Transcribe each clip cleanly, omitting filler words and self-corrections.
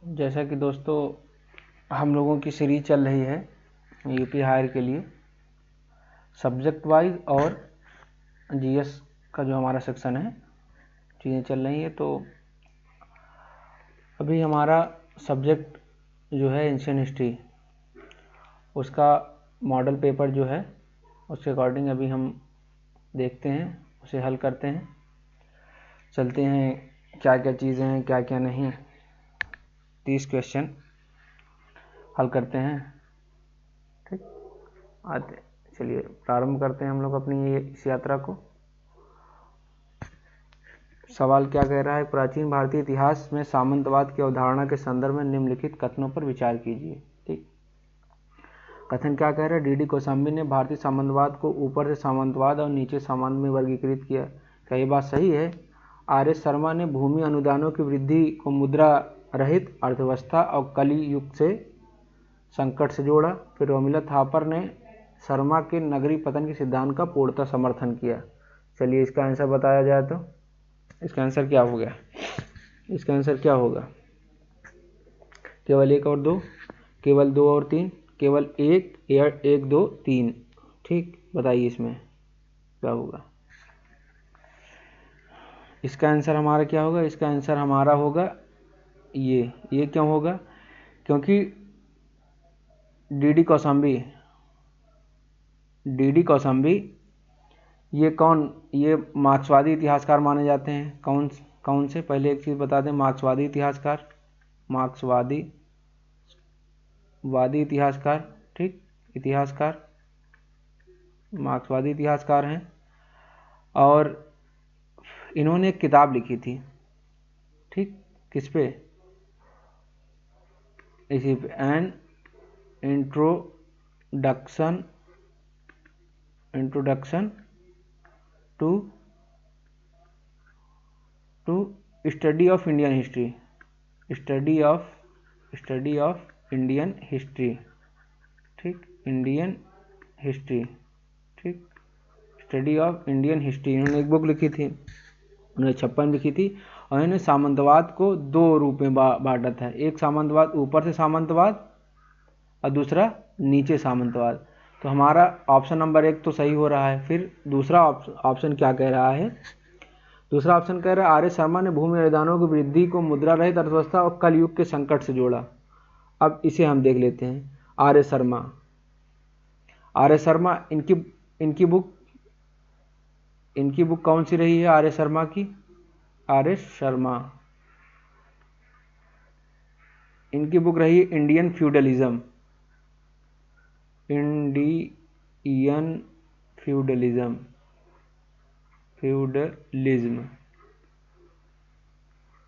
जैसा कि दोस्तों हम लोगों की सीरीज चल रही है यूपी हायर के लिए सब्जेक्ट वाइज और जीएस का जो हमारा सेक्शन है चीज़ें चल रही है। तो अभी हमारा सब्जेक्ट जो है एंशियंट हिस्ट्री, उसका मॉडल पेपर जो है उसके अकॉर्डिंग अभी हम देखते हैं, उसे हल करते हैं, चलते हैं क्या क्या चीज़ें हैं क्या क्या नहीं। 30 क्वेश्चन हल करते हैं। ठीक, आते चलिए प्रारंभ करते हैं हम लोग अपनी इस यात्रा को। सवाल क्या कह रहा है, प्राचीन भारतीय इतिहास में सामंतवाद की अवधारणा के संदर्भ में निम्नलिखित कथनों पर विचार कीजिए। ठीक, कथन क्या कह रहा है, डीडी कौशाम्बी ने भारतीय सामंतवाद को ऊपर से सामंतवाद और नीचे सामंत में वर्गीकृत किया। क्या ये बात सही है? आर.एस. शर्मा ने भूमि अनुदानों की वृद्धि को मुद्रा रहित अर्थव्यवस्था और कली युग से संकट से जोड़ा। फिर रोमिला थापर ने शर्मा के नगरी पतन के सिद्धांत का पूर्णतः समर्थन किया। चलिए इसका आंसर बताया जाए तो इसका आंसर क्या हो गया? इसका आंसर क्या होगा? केवल 1 और 2, केवल 2 और 3, केवल 1 या 1 2 3। ठीक, बताइए इसमें क्या होगा? इसका आंसर हमारा क्या होगा? इसका आंसर हमारा होगा ये क्यों होगा? क्योंकि डीडी कौशाम्बी ये मार्क्सवादी इतिहासकार माने जाते हैं। कौन से? पहले एक चीज़ बता दें, मार्क्सवादी इतिहासकार, ठीक, मार्क्सवादी इतिहासकार हैं। और इन्होंने एक किताब लिखी थी, ठीक, किस पे? इसी पे, an introduction to study of Indian history, study of Indian history, ठीक, इंडियन हिस्ट्री, ठीक, स्टडी ऑफ इंडियन हिस्ट्री। इन्होंने एक बुक लिखी थी, 1956 लिखी थी। और इन्होंने सामंतवाद को 2 रूप में बांटा था। एक सामंतवाद ऊपर से सामंतवाद और दूसरा नीचे सामंतवाद। तो हमारा ऑप्शन नंबर 1 तो सही हो रहा है। फिर दूसरा ऑप्शन क्या कह रहा है? दूसरा ऑप्शन कह रहा है आर.एस. शर्मा ने भूमि अनुदानों की वृद्धि को मुद्रा रहित अर्थव्यवस्था और कलयुग के संकट से जोड़ा। अब इसे हम देख लेते हैं। आर.एस. शर्मा इनकी बुक कौन सी रही है? आर.एस. शर्मा इनकी बुक रही है इंडियन फ्यूडलिज्म।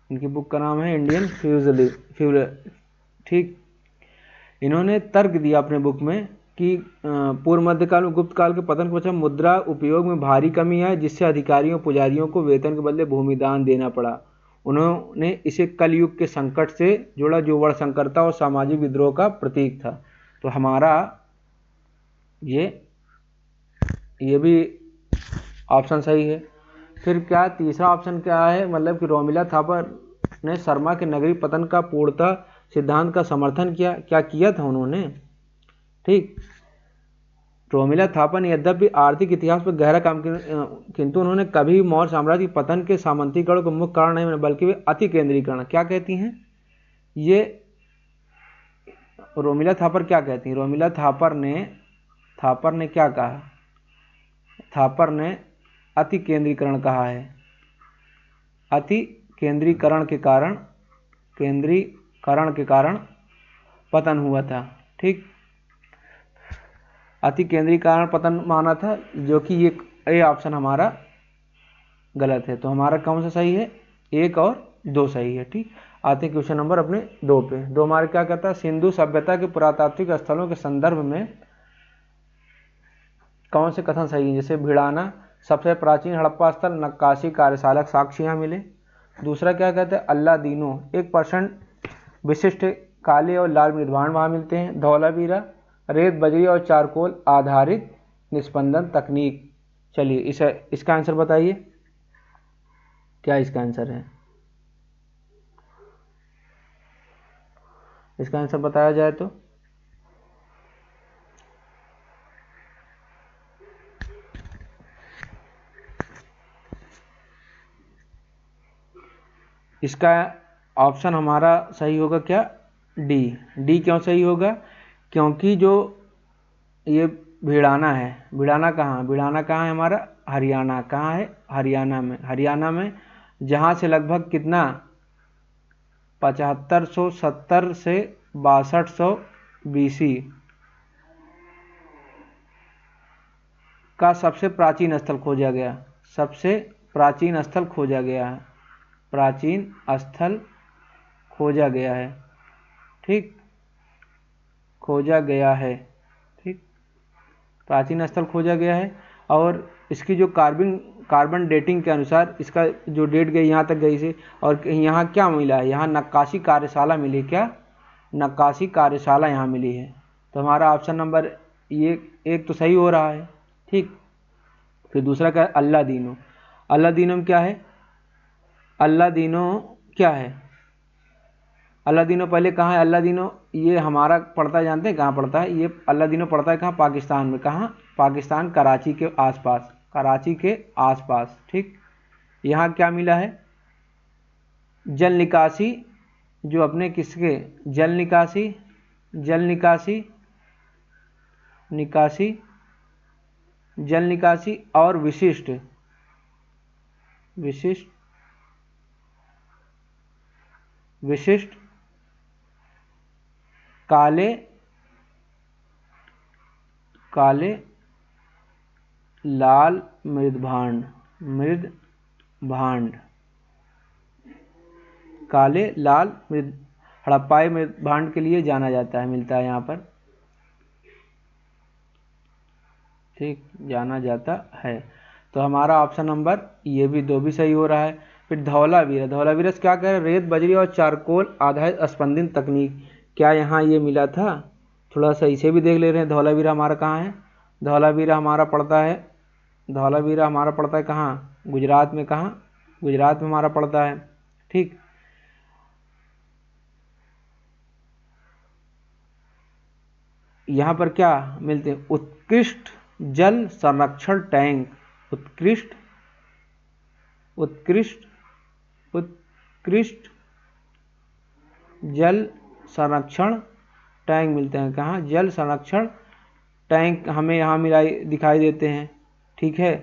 इनकी बुक का नाम है इंडियन फ्यूडल। ठीक, इन्होंने तर्क दिया अपने बुक में कि पूर्व मध्यकाल में गुप्त काल के पतन के पश्चात मुद्रा उपयोग में भारी कमी आई, जिससे अधिकारियों पुजारियों को वेतन के बदले भूमि दान देना पड़ा। उन्होंने इसे कलयुग के संकट से जोड़ा, जो वर्ण संकरता और सामाजिक विद्रोह का प्रतीक था। तो हमारा ये भी ऑप्शन सही है। फिर क्या तीसरा ऑप्शन क्या है? मतलब कि रोमिला थापर ने शर्मा के नगरी पतन का पूर्णतः सिद्धांत का समर्थन किया। क्या किया था उन्होंने? ठीक, रोमिला थापर ने यद्यपि आर्थिक इतिहास पर गहरा काम किया, किंतु उन्होंने कभी मौर्य साम्राज्य के पतन के सामंतीकरण को मुख्य कारण नहीं माना, बल्कि वे अति केंद्रीकरण। क्या कहती हैं ये रोमिला थापर? क्या कहती हैं रोमिला थापर ने क्या कहा? थापर ने अति केंद्रीकरण कहा है। अति केंद्रीकरण के कारण पतन हुआ था। ठीक, अति केंद्रीकरण पतन माना था, जो कि ये ऑप्शन हमारा गलत है। तो हमारा कौन सा सही है? 1 और 2 सही है। ठीक, आते हैं क्वेश्चन नंबर अपने 2 पे। 2 हमारे क्या कहता है, सिंधु सभ्यता के पुरातात्विक स्थलों के संदर्भ में कौन से कथन सही है? जैसे भिड़ाना सबसे प्राचीन हड़प्पा स्थल, नक्काशी कार्यशाला साक्ष्य यहाँ मिले। दूसरा क्या कहते हैं, अल्लादीनो 1% विशिष्ट काले और लाल मृदभांड वहाँ मिलते हैं। धौलावीरा रेत बजरी और चारकोल आधारित निस्पंदन तकनीक। चलिए इसका आंसर बताइए, क्या इसका आंसर है? इसका आंसर बताया जाए तो इसका ऑप्शन हमारा सही होगा क्या, डी। डी क्यों सही होगा, क्योंकि जो ये भिड़ाना है, भिड़ाना कहाँ है हमारा, हरियाणा। कहाँ है, हरियाणा में। हरियाणा में जहाँ से लगभग कितना 7570 से 6200 BC का सबसे प्राचीन स्थल खोजा गया, सबसे प्राचीन स्थल खोजा गया है, प्राचीन स्थल खोजा गया है, ठीक, खोजा गया है, ठीक, प्राचीन स्थल खोजा गया है। और इसकी जो कार्बन डेटिंग के अनुसार इसका जो डेट गई यहाँ तक गई से, और यहाँ क्या मिला है, यहाँ नक्काशी कार्यशाला मिली, क्या, नक्काशी कार्यशाला यहाँ मिली है। तो हमारा ऑप्शन नंबर ये एक तो सही हो रहा है, ठीक। फिर दूसरा क्या है, अल्लादीनो। अल्लादीनो में क्या है, अल्लादीनो क्या है, अल्लादीनो पहले कहाँ है, अल्लादीनो ये हमारा पड़ता है, जानते हैं कहाँ पड़ता है ये अल्लादीनो, पड़ता है कहाँ, पाकिस्तान में। कहाँ, पाकिस्तान, कराची के आसपास, कराची के आसपास, ठीक। यहाँ क्या मिला है, जल निकासी, जो अपने किसके, जल निकासी, जल निकासी, निकासी, जल निकासी और विशिष्ट, विशिष्ट, विशिष्ट काले, काले लाल मृदभांड, मृदभांड, काले लाल मृद, हड़प्पाई मृदभांड के लिए जाना जाता है, मिलता है यहाँ पर, ठीक, जाना जाता है। तो हमारा ऑप्शन नंबर ये भी दो भी सही हो रहा है। फिर धौलावीरा, धौलावीरा से क्या कह रहे हैं, रेत बजरी और चारकोल आधारित स्पंदन तकनीक, क्या यहाँ ये मिला था, थोड़ा सा इसे भी देख ले रहे हैं। धौलावीरा हमारा कहाँ है, धौलावीरा हमारा पड़ता है, धौलावीरा हमारा पड़ता है कहाँ, गुजरात में। कहाँ, गुजरात में हमारा पड़ता है, ठीक। यहाँ पर क्या मिलते हैं, उत्कृष्ट जल संरक्षण टैंक, उत्कृष्ट, उत्कृष्ट, उत्कृष्ट जल संरक्षण टैंक मिलते हैं। कहाँ, जल संरक्षण टैंक हमें यहाँ मिलाई दिखाई देते हैं, ठीक है।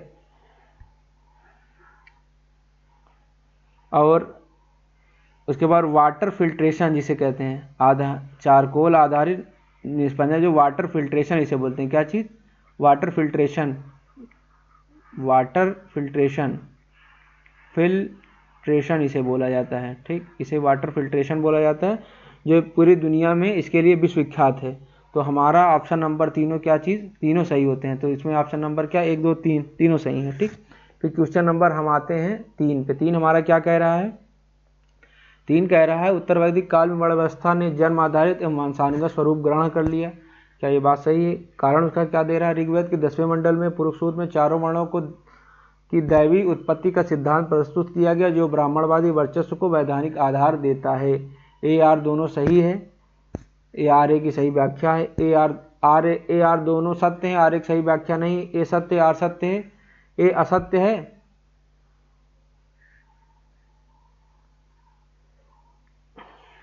और उसके बाद वाटर फिल्ट्रेशन जिसे कहते हैं, चारकोल आधारित निस्पंदन, जो वाटर फिल्ट्रेशन इसे बोलते हैं, क्या चीज़, water filtration, water filtration, filtration इसे बोला जाता है, ठीक, इसे वाटर फिल्ट्रेशन बोला जाता है, जो पूरी दुनिया में इसके लिए विश्वविख्यात है। तो हमारा ऑप्शन नंबर तीनों क्या चीज़, तीनों सही होते हैं। तो इसमें ऑप्शन नंबर क्या, 1 2 3 तीनों सही हैं, ठीक। फिर क्वेश्चन नंबर हम आते हैं 3 पे। 3 हमारा क्या कह रहा है, 3 कह रहा है उत्तर वैदिक काल में वर्ण व्यवस्था ने जन्म आधारित एवं वंशानुगत स्वरूप ग्रहण कर लिया, क्या ये बात सही है। कारण उसका क्या दे रहा है, ऋग्वेद के 10वें मंडल में पुरुष सूक्त में चारों वर्णों को की दैवी उत्पत्ति का सिद्धांत प्रस्तुत किया गया, जो ब्राह्मणवादी वर्चस्व को वैधानिक आधार देता है। ए आर दोनों सही है, ए आर ए की सही व्याख्या है, ए आर दोनों सत्य हैं, आर एक सही व्याख्या नहीं, ए सत्य आर सत्य है, ए असत्य है,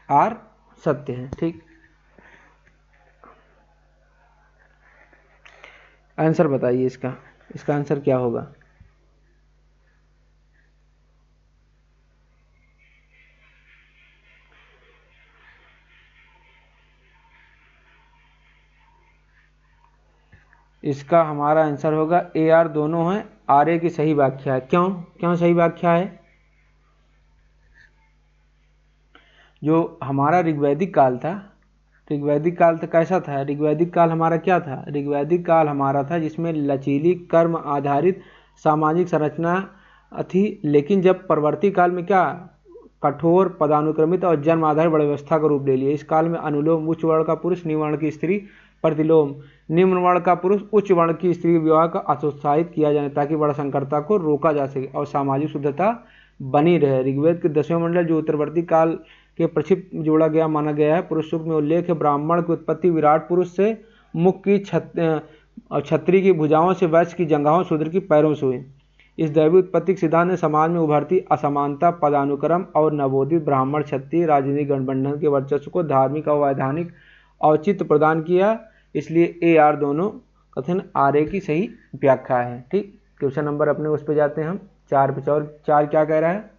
आर सत्य है, ठीक। आंसर बताइए इसका, इसका आंसर क्या होगा। इसका हमारा आंसर होगा ए आर दोनों है, आर ए की सही व्याख्या है। क्यों, क्यों सही व्याख्या है, जो हमारा ऋग्वैदिक काल था, ऋग्वैदिक काल तो कैसा था, ऋग्वैदिक काल हमारा क्या था, ऋग्वैदिक काल हमारा था जिसमें लचीली कर्म आधारित सामाजिक संरचना थी। लेकिन जब परवर्ती काल में क्या, कठोर पदानुक्रमित और जन्म आधारित व्यवस्था का रूप ले लिया। इस काल में अनुलोम, उच्च वर्ण का पुरुष निम्न वर्ण की स्त्री, प्रतिलोम, निम्न वर्ण का पुरुष उच्च वर्ण की स्त्री विवाह का अत्युत्साहित किया जाए, ताकि बड़ा संकरता को रोका जा सके और सामाजिक शुद्धता बनी रहे। ऋग्वेद के 10वें मंडल जो उत्तरवर्ती काल के प्रक्षिप्त जोड़ा गया माना गया है। पुरुष सूक्त में उल्लेख है ब्राह्मण की उत्पत्ति विराट पुरुष से, मुख की छत्री की भुजाओं से, वैश्य की जंघाओं, शूद्र की पैरों से हुई। इस दैवी उत्पत्ति के सिद्धांत ने समाज में उभरती असमानता, पदानुक्रम और नवोदित ब्राह्मण क्षत्रिय राजनीतिक गठबंधन के वर्चस्व को धार्मिक और वैधानिक औचित्य प्रदान किया। इसलिए ए आर दोनों कथन आर्य की सही व्याख्या है। ठीक, क्वेश्चन नंबर अपने उस पे जाते हैं हम 4 पे। और 4 क्या कह रहा है?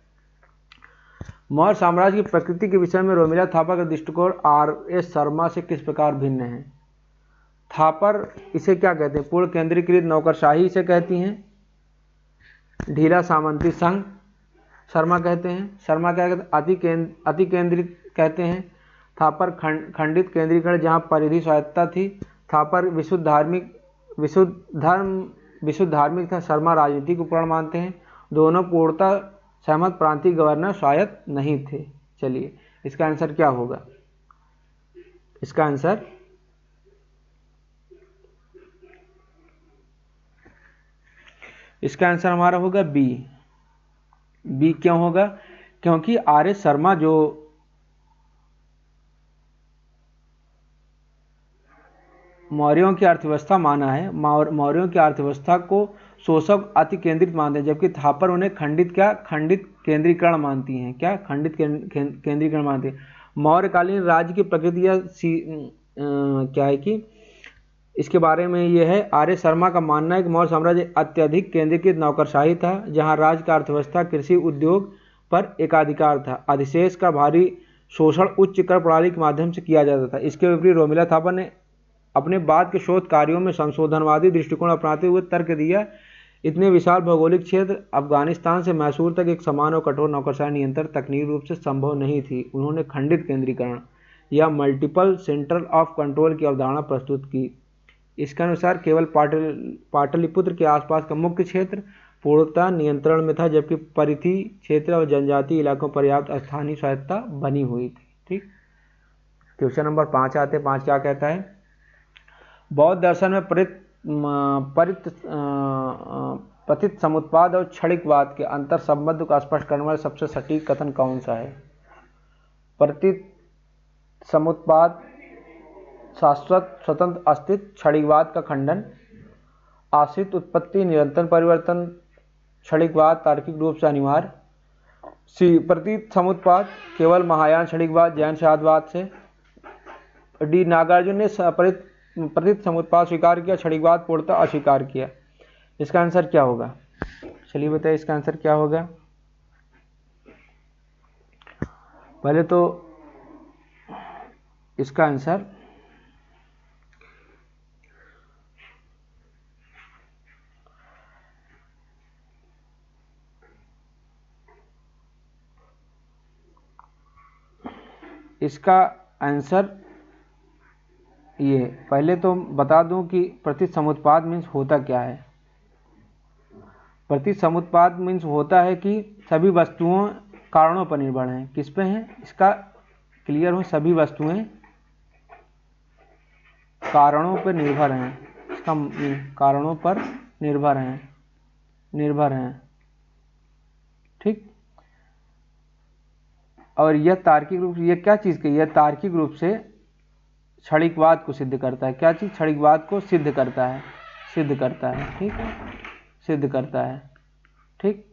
मौर्य साम्राज्य की प्रकृति के विषय में रोमिला थापर का दृष्टिकोण आर एस शर्मा से किस प्रकार भिन्न है? थापर इसे क्या कहते हैं? पूर्ण केंद्रीकृत नौकरशाही इसे कहती हैं, ढीला सामंती संघ शर्मा कहते हैं। शर्मा क्या कहते हैं? अति केंद्रित कहते हैं। थापर खंडित केंद्रीकरण जहाँ परिधि स्वायत्तता थी। थापर विशुद्ध धार्मिक था। शर्मा राजनीतिक उपकरण मानते हैं। दोनों पूर्णतः सहमत प्रांतीय गवर्नर स्वायत्त नहीं थे। चलिए इसका आंसर क्या होगा? इसका आंसर हमारा होगा बी। बी क्यों होगा? क्योंकि आर एस शर्मा जो मौर्यों की अर्थव्यवस्था माना है, मौर्यों की अर्थव्यवस्था को शोषक अति केंद्रित मानते हैं, जबकि थापर उन्हें खंडित केंद्रीकरण मानती हैं। क्या? खंडित केंद्रीकरण मानती है। मौर्यकालीन राज्य की प्रकृति क्या है कि इसके बारे में यह है, आर्य शर्मा का मानना है कि मौर्य साम्राज्य अत्यधिक केंद्रीकृत नौकरशाही था, जहां राज्य का अर्थव्यवस्था कृषि उद्योग पर एकाधिकार था। अधिशेष का भारी शोषण उच्च कर प्रणाली के माध्यम से किया जाता था। इसके विपरीत रोमिला थापर ने अपने बाद के शोध कार्यों में संशोधनवादी दृष्टिकोण अपनाते हुए तर्क दिया, इतने विशाल भौगोलिक क्षेत्र अफगानिस्तान से मैसूर तक एक समान और कठोर नौकरशाही नियंत्रण तकनीकी रूप से संभव नहीं थी। उन्होंने खंडित केंद्रीकरण या मल्टीपल सेंटर ऑफ कंट्रोल की अवधारणा प्रस्तुत की। इसके अनुसार केवल पाटलिपुत्र के आसपास का मुख्य क्षेत्र पूर्णतः नियंत्रण में था, जबकि परिधि क्षेत्र और जनजातीय इलाकों पर्याप्त स्थानीय स्वायत्तता बनी हुई थी। ठीक, क्वेश्चन नंबर 5 आते हैं। 5 क्या कहता है? बौद्ध दर्शन में पतित समुत्पाद और क्षणिकवाद के अंतर संबंध को स्पष्ट करने वाला सबसे सटीक कथन कौन सा है? पतित समुत्पाद शाश्वत स्वतंत्र अस्तित्व, क्षणिकवाद का खंडन, आश्रित उत्पत्ति, निरंतर परिवर्तन, क्षणिकवाद तार्किक रूप से अनिवार्य। सी पतित समुत्पाद केवल महायान क्षणिकवाद जैन शादवाद से। डी नागार्जुन ने पतित समुत्पाद स्वीकार किया, क्षणिकवाद पूर्णतः अस्वीकार किया। इसका आंसर क्या होगा? चलिए बताइए इसका आंसर क्या होगा। पहले तो इसका आंसर ये पहले तो बता दूं कि पतित समुत्पाद मीन्स होता क्या है। पतित समुत्पाद मीन्स होता है कि सभी वस्तुओं कारणों पर निर्भर हैं। किस पे हैं? इसका क्लियर हो, सभी वस्तुएं कारणों पर निर्भर हैं। इसका कारणों पर निर्भर हैं। ठीक, और यह तार्किक रूप से, यह क्या चीज की? यह तार्किक रूप से क्षणिकवाद को सिद्ध करता है। क्या चीज? क्षणिकवाद को सिद्ध करता है। ठीक, सिद्ध करता है। ठीक,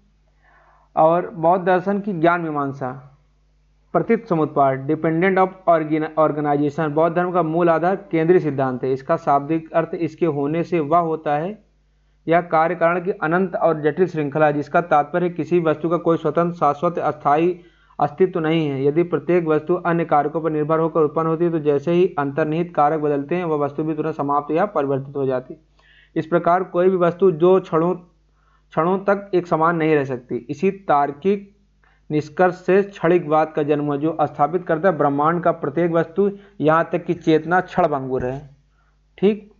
और बौद्ध दर्शन की ज्ञान मीमांसा पतित समुत्पाद डिपेंडेंट ऑफ ऑर्गेनाइजेशन बौद्ध धर्म का मूल आधार केंद्रीय सिद्धांत है। इसका शाब्दिक अर्थ इसके होने से वह होता है यह कार्य कारण की अनंत और जटिल श्रृंखला, जिसका तात्पर्य किसी वस्तु का कोई स्वतंत्र शाश्वत अस्थायी अस्तित्व नहीं है। यदि प्रत्येक वस्तु अन्य कारकों पर निर्भर होकर उत्पन्न होती है, तो जैसे ही अंतर्निहित कारक बदलते हैं वह वस्तु भी तुरंत समाप्त या परिवर्तित हो जाती है। इस प्रकार कोई भी वस्तु जो क्षणों तक एक समान नहीं रह सकती। इसी तार्किक निष्कर्ष से क्षणिकवाद का जन्म हुआ, जो स्थापित करता है ब्रह्मांड का प्रत्येक वस्तु यहाँ तक कि चेतना क्षणभंगुर है। ठीक,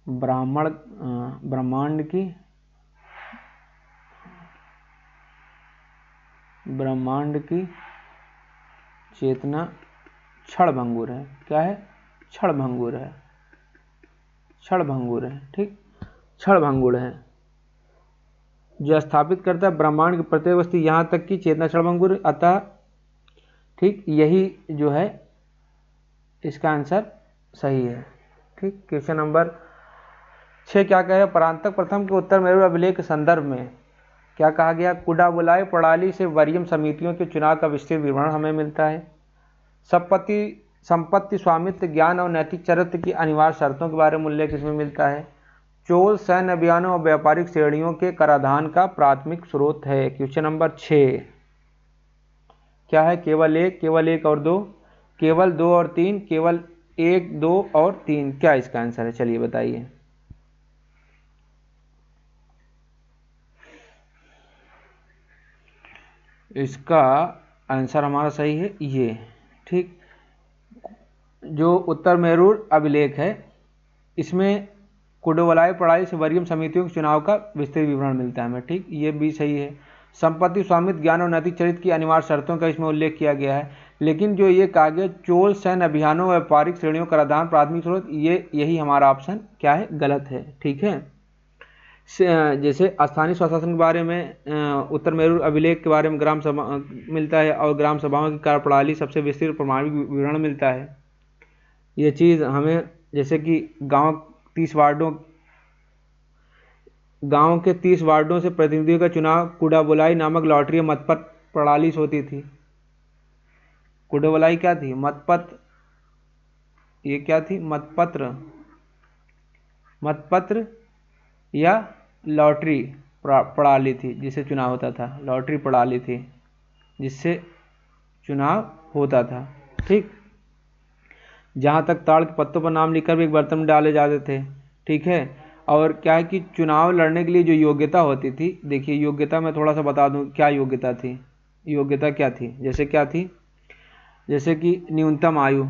ब्रह्मांड की चेतना क्षणभंगुर है। क्या है? क्षणभंगुर है। ठीक, क्षणभंगुर है। जो स्थापित करता है ब्रह्मांड की प्रत्येक वस्तु यहाँ तक कि चेतना क्षणभंगुर, अतः ठीक यही जो है इसका आंसर सही है। ठीक, क्वेश्चन नंबर 6 क्या कह रहे हैं, परांतक प्रथम के उत्तर मेरु अभिलेख के संदर्भ में क्या कहा गया, कुडाबुलाई प्रणाली से वरीयम समितियों के चुनाव का विस्तृत विवरण हमें मिलता है। संपत्ति स्वामित्व ज्ञान और नैतिक चरित्र की अनिवार्य शर्तों के बारे में उल्लेख इसमें मिलता है। चोल सैन्य अभियानों और व्यापारिक श्रेणियों के कराधान का प्राथमिक स्रोत है। क्वेश्चन नंबर 6 क्या है, केवल एक और दो, केवल 2 और 3, केवल 1, 2 और 3, क्या इसका आंसर है, चलिए बताइए। इसका आंसर हमारा सही है ये। ठीक, जो उत्तर मेरु अभिलेख है इसमें कुडोवलाई प्रणाली से वर्गीय समितियों के चुनाव का विस्तृत विवरण मिलता है हमें। ठीक, ये भी सही है। संपत्ति स्वामित्व ज्ञान और नैतिक चरित्र की अनिवार्य शर्तों का इसमें उल्लेख किया गया है, लेकिन जो ये कहा गया चोल सैन्य अभियानों व्यापारिक श्रेणियों का कराधान प्राथमिक स्रोत, ये यही हमारा ऑप्शन क्या है, गलत है। ठीक है, जैसे स्थानीय स्वशासन के बारे में उत्तर मेरु अभिलेख के बारे में ग्राम सभा मिलता है और ग्राम सभाओं की कार्यप्रणाली सबसे विस्तृत प्रमाणिक विवरण मिलता है। ये चीज़ हमें जैसे कि गांव के 30 वार्डों से प्रतिनिधियों का चुनाव कुडाबुलाई नामक लॉटरी मतपत्र प्रणाली से होती थी। कुडाबुलाई क्या थी, मतपत्र, ये क्या थी, मतपत्र या लॉटरी प्रणाली थी जिससे चुनाव होता था। लॉटरी प्रणाली थी जिससे चुनाव होता था। ठीक, जहाँ तक ताड़ के पत्तों पर नाम लिखकर भी एक बर्तन में डाले जाते थे। ठीक है, और क्या है कि चुनाव लड़ने के लिए जो योग्यता होती थी, देखिए योग्यता मैं थोड़ा सा बता दूं क्या योग्यता थी। योग्यता क्या थी, जैसे क्या थी, जैसे कि न्यूनतम आयु,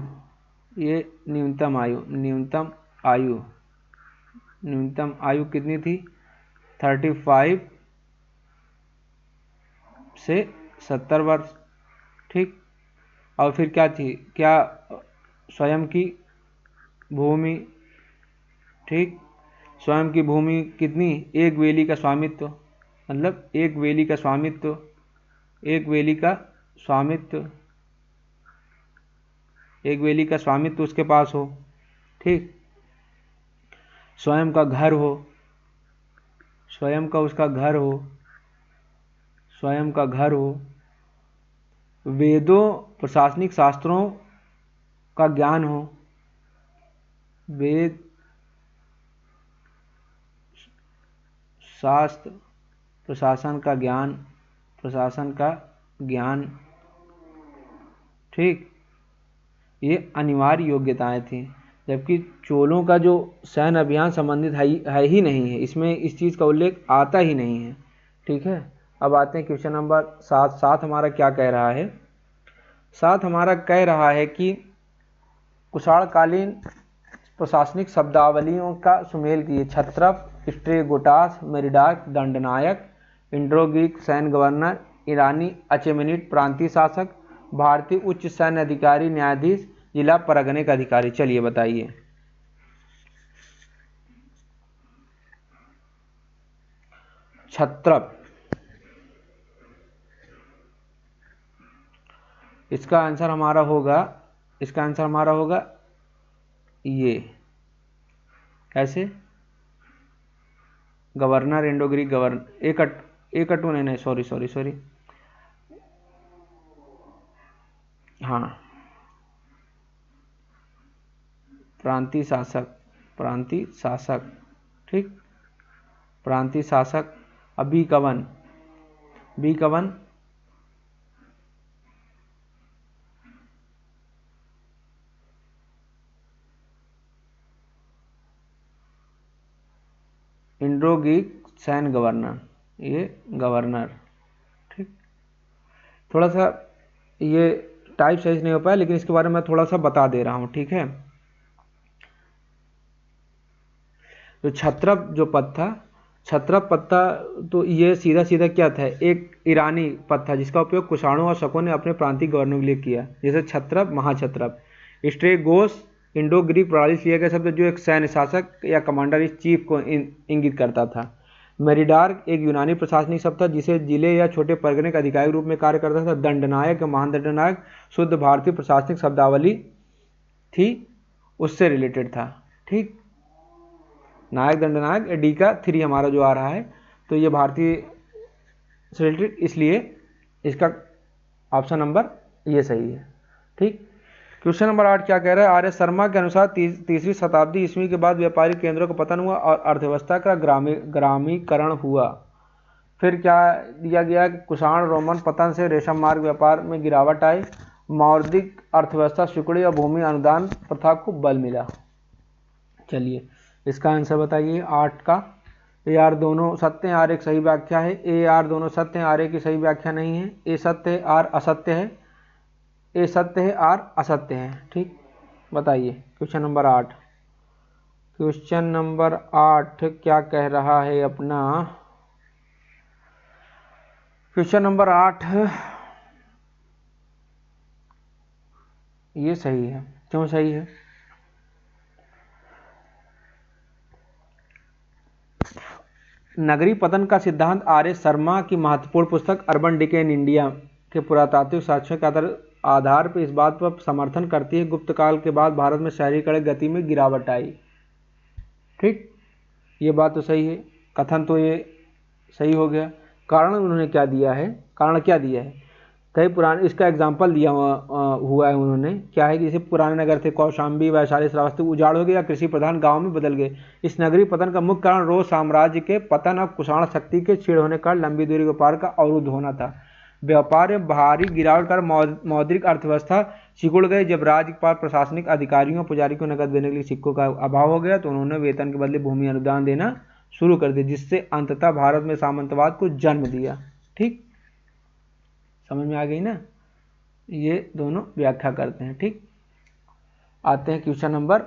ये न्यूनतम आयु कितनी थी, 35 से 70 वर्ष। ठीक, और फिर क्या थी, क्या स्वयं की भूमि, ठीक, स्वयं की भूमि कितनी, एक वेली का स्वामित्व, मतलब एक वेली का स्वामित्व उसके पास हो। ठीक, स्वयं का घर हो, वेदों प्रशासनिक शास्त्रों का ज्ञान हो, वेद शास्त्र प्रशासन का ज्ञान। ठीक, ये अनिवार्य योग्यताएं थी, जबकि चोलों का जो सैन्य अभियान संबंधित है ही नहीं है, इसमें इस चीज़ का उल्लेख आता ही नहीं है। ठीक है, अब आते हैं क्वेश्चन नंबर 7 हमारा क्या कह रहा है। 7 हमारा कह रहा है कि कुषाणकालीन प्रशासनिक शब्दावलियों का सुमेल कीजिए। क्षत्रप, स्ट्रेगोटास, मेरिडाक, दंडनायक, इंडो ग्रीक सैन्य गवर्नर, ईरानी अचेमेनिड प्रांतीय शासक, भारतीय उच्च सैन्य अधिकारी, न्यायाधीश, जिला परगने का अधिकारी, चलिए बताइए। क्षत्रप, इसका आंसर हमारा होगा ये, कैसे, गवर्नर, इंडो ग्रीक गवर्नर, नहीं, सॉरी, हाँ, प्रांतीय शासक, ठीक, प्रांतीय शासक, बी कवन, इंडो ग्रीक सैन्य गवर्नर, ये गवर्नर। ठीक, थोड़ा सा ये टाइप सही नहीं हो पाया, लेकिन इसके बारे में मैं थोड़ा सा बता दे रहा हूँ। ठीक है, जो क्षत्रप जो पद था, क्षत्रप पद था, तो ये सीधा क्या था, एक ईरानी पद था जिसका उपयोग कुषाणों और शकों ने अपने प्रांतीय गवर्नरों के लिए किया, जैसे क्षत्रप, महाक्षत्रप। स्ट्रेगोस इंडो ग्रीक प्रणाली से लिया गया शब्द जो एक सैन्य शासक या कमांडर इन चीफ को इंगित करता था। मेरिडार एक यूनानी प्रशासनिक शब्द था जिसे जिले या छोटे परगने के अधिकारी के रूप में कार्य करता था। दंडनायक, महादंडनायक शुद्ध भारतीय प्रशासनिक शब्दावली थी, उससे रिलेटेड था। ठीक, नायक, दंडनायक, डी का 3 हमारा जो आ रहा है, तो ये भारतीय से रिलेटेड, इसलिए इसका ऑप्शन नंबर ये सही है। ठीक, क्वेश्चन नंबर 8 क्या कह रहा है? आर्य शर्मा के अनुसार तीसरी शताब्दी ईस्वी के बाद व्यापारिक केंद्रों का पतन हुआ और अर्थव्यवस्था का ग्रामीकरण हुआ। फिर क्या दिया गया कि कुषाण रोमन पतन से रेशम मार्ग व्यापार में गिरावट आई, मौर्धिक अर्थव्यवस्था सिकुड़ी और भूमि अनुदान प्रथा को बल मिला। चलिए इसका आंसर बताइए 8 का। ए आर दोनों सत्य हैं, आर एक सही व्याख्या है। ए आर दोनों सत्य हैं, आर एक की सही व्याख्या नहीं है। ए सत्य है, आर असत्य है। ए सत्य है, आर असत्य है। ठीक, बताइए क्वेश्चन नंबर 8। क्वेश्चन नंबर 8 क्या कह रहा है अपना? क्वेश्चन नंबर 8 ये सही है। क्यों सही है? नगरी पतन का सिद्धांत आर्य शर्मा की महत्वपूर्ण पुस्तक अर्बन डिके इन इंडिया के पुरातात्विक साक्ष्यों के आधार पर इस बात पर समर्थन करती है गुप्त काल के बाद भारत में शहरीकरण गति में गिरावट आई। ठीक, ये बात तो सही है, कथन तो ये सही हो गया। कारण उन्होंने क्या दिया है? कारण क्या दिया है? कई पुराने, इसका एग्जाम्पल दिया हुआ है उन्होंने, क्या है कि जैसे पुराने नगर थे कौशाम्बी, वैशाली, श्रावस्ती उजाड़ हो गए या कृषि प्रधान गांव में बदल गए। इस नगरी पतन का मुख्य कारण रोज साम्राज्य के पतन और कुषाण शक्ति के क्षीण होने का लंबी दूरी व्यापार का अवरुद्ध होना था। व्यापार में भारी गिरावट कर मौद्रिक अर्थव्यवस्था सिकुड़ गई। जब राज्य के पास प्रशासनिक अधिकारियों पुजारी को नकद देने के लिए सिक्कों का अभाव हो गया तो उन्होंने वेतन के बदले भूमि अनुदान देना शुरू कर दिया, जिससे अंततः भारत में सामंतवाद को जन्म दिया। ठीक, समझ में आ गई ना? ये दोनों व्याख्या करते हैं। ठीक, आते हैं क्वेश्चन नंबर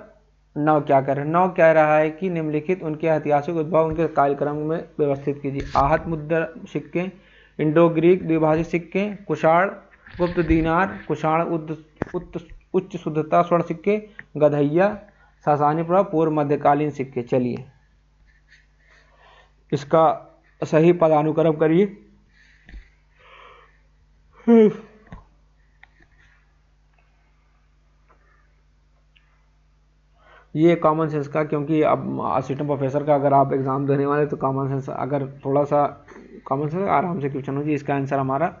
9 क्या कर रहे हैं? 9 कह रहा है कि निम्नलिखित उनके ऐतिहासिक उद्भव उनके कार्यक्रम में व्यवस्थित कीजिए। आहत मुद्रा सिक्के, इंडो ग्रीक द्विभाषिक सिक्के, कुषाण गुप्त दीनार, कुषाण उच्च शुद्धता स्वर्ण सिक्के, गधैया, सासानी प्रभाव, पूर्व मध्यकालीन सिक्के। चलिए इसका सही पदानुक्रम करिए। ये कॉमन सेंस का, क्योंकि अब असिस्टेंट प्रोफेसर का अगर आप एग्जाम देने वाले तो कॉमन सेंस, अगर थोड़ा सा कॉमन सेंस आराम से क्वेश्चन हो जाए। इसका आंसर हमारा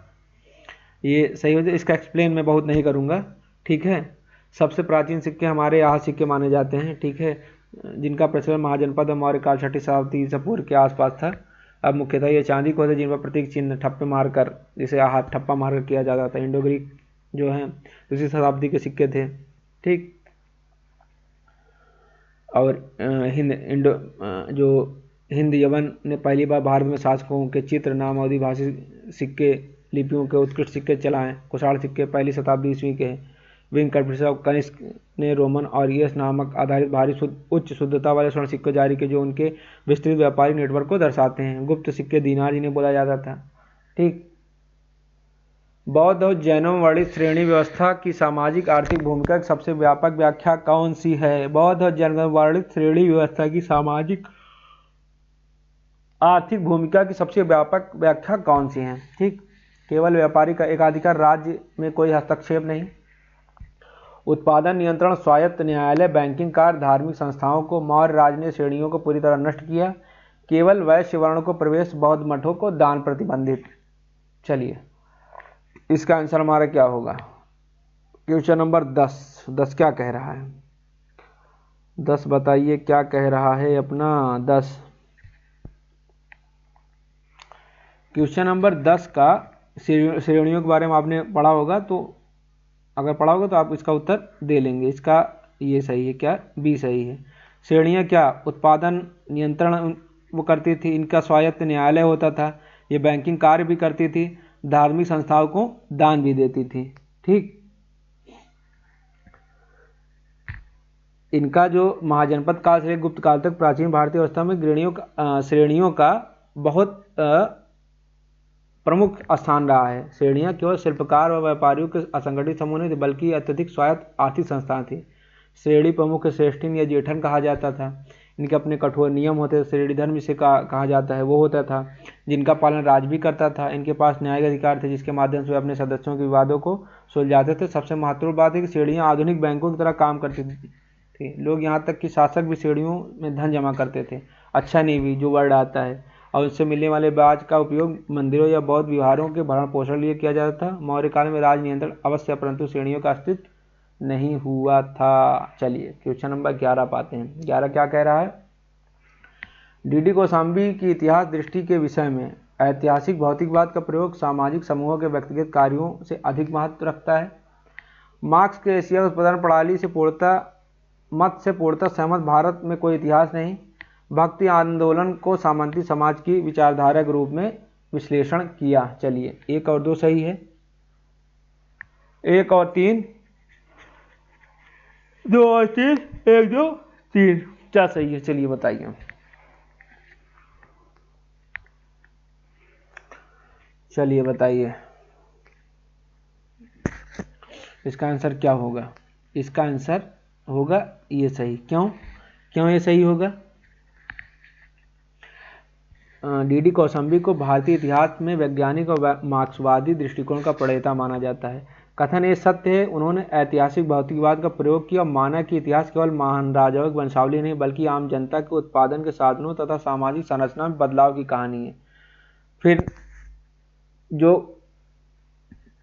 ये सही हो जाए। इसका एक्सप्लेन मैं बहुत नहीं करूँगा। ठीक है, सबसे प्राचीन सिक्के हमारे यहाँ सिक्के माने जाते हैं। ठीक है, जिनका प्रचलन महाजनपद और मौर्य काल 6वीं शताब्दी ईसा पूर्व के आसपास था। अब मुख्यतः ये चांदी को होते जिन पर प्रतीक चिन्ह ठप्पे मारकर, जिसे हाथ ठप्पा मारकर किया जाता था। इंडो ग्रीक जो है 2वीं शताब्दी के सिक्के थे। ठीक, और हिंद यवन ने पहली बार भारत में शासकों के चित्र, नाम, आदिवासी सिक्के, लिपियों के उत्कृष्ट सिक्के चलाए। कुषाण सिक्के 1ली शताब्दी ईस्वी के हैं। कनिष्क ने रोमन और यस नामक आधारित भारी उच्च शुद्धता वाले स्वर्ण सिक्के जारी किए जो उनके विस्तृत व्यापारिक नेटवर्क को दर्शाते हैं। गुप्त सिक्के दीनार जिन्हें बोला जाता था। ठीक, बौद्ध और जैनों में वर्णित श्रेणी व्यवस्था की सामाजिक आर्थिक भूमिका की सबसे व्यापक व्याख्या कौन सी है? बौद्ध और जैनों में वर्णित श्रेणी व्यवस्था की सामाजिक आर्थिक भूमिका की सबसे व्यापक व्याख्या कौन सी है? ठीक, केवल व्यापारी का एकाधिकार, राज्य में कोई हस्तक्षेप नहीं, उत्पादन नियंत्रण, स्वायत्त न्यायालय, बैंकिंग कार्य, धार्मिक संस्थाओं को मौर्य राज ने श्रेणियों को पूरी तरह नष्ट किया, केवल वैश्य वर्ण को प्रवेश, बौद्ध मठों को दान प्रतिबंधित। चलिए इसका आंसर हमारा क्या होगा? क्वेश्चन नंबर 10 क्या कह रहा है? 10 बताइए क्या कह रहा है अपना 10। क्वेश्चन नंबर 10 का श्रेणियों के बारे में आपने पढ़ा होगा, तो अगर पढ़ा होगा तो आप इसका उत्तर दे लेंगे। इसका ये सही है क्या? बी सही है। श्रेणियाँ क्या? उत्पादन नियंत्रण वो करती थी, इनका स्वायत्त न्यायालय होता था, ये बैंकिंग कार्य भी करती थी, धार्मिक संस्थाओं को दान भी देती थी। ठीक, इनका जो महाजनपद काल से गुप्त काल तक प्राचीन भारतीय अवस्था में श्रेणियों का बहुत प्रमुख स्थान रहा है। श्रेणियां केवल शिल्पकार और व्यापारियों के असंगठित समूह नहीं थे, बल्कि अत्यधिक स्वायत्त आर्थिक संस्थान थी। श्रेणी प्रमुख श्रेष्ठीन या जेठन कहा जाता था। इनके अपने कठोर नियम होते थे, श्रेणी धर्म जिसे कहा जाता है वो होता था, जिनका पालन राज भी करता था। इनके पास न्यायिक अधिकार थे जिसके माध्यम से वे अपने सदस्यों के विवादों को सुलझाते थे। सबसे महत्वपूर्ण बात है कि श्रेणियाँ आधुनिक बैंकों की तरह काम करती थी। लोग यहाँ तक कि शासक भी श्रेणियों में धन जमा करते थे, अच्छा नहीं भी जो वर्ड आता है, और उससे मिलने वाले ब्याज का उपयोग मंदिरों या बौद्ध विहारों के भरण पोषण लिए किया जाता था। मौर्य काल में राज नियंत्रण अवश्य, परंतु श्रेणियों का अस्तित्व नहीं हुआ था। चलिए क्वेश्चन नंबर 11 पाते हैं। 11 क्या कह रहा है? डी कौशाम्बी की इतिहास दृष्टि के विषय में ऐतिहासिक भौतिकवाद का प्रयोग सामाजिक समूहों के व्यक्तिगत कार्यों से अधिक महत्व रखता है। मार्क्स के एशिया उत्पादन प्रणाली से पूर्णतः सहमत भारत में कोई इतिहास नहीं। भक्ति आंदोलन को सामंती समाज की विचारधारा के रूप में विश्लेषण किया। चलिए 1 और 2 सही है, 1 और 3, 2 और 3, 1 2 3 क्या सही है? चलिए बताइए। चलिए बताइए इसका आंसर क्या होगा? इसका आंसर होगा ये सही। क्यों ये सही होगा? डी कौशाम्बी को भारतीय इतिहास में वैज्ञानिक और मार्क्सवादी दृष्टिकोण का प्रणेता माना जाता है। कथन ये सत्य है, उन्होंने ऐतिहासिक भौतिकवाद का प्रयोग किया और माना कि इतिहास केवल महान राजाओं की वंशावली नहीं बल्कि आम जनता के उत्पादन के साधनों तथा सामाजिक संरचना में बदलाव की कहानी है। फिर जो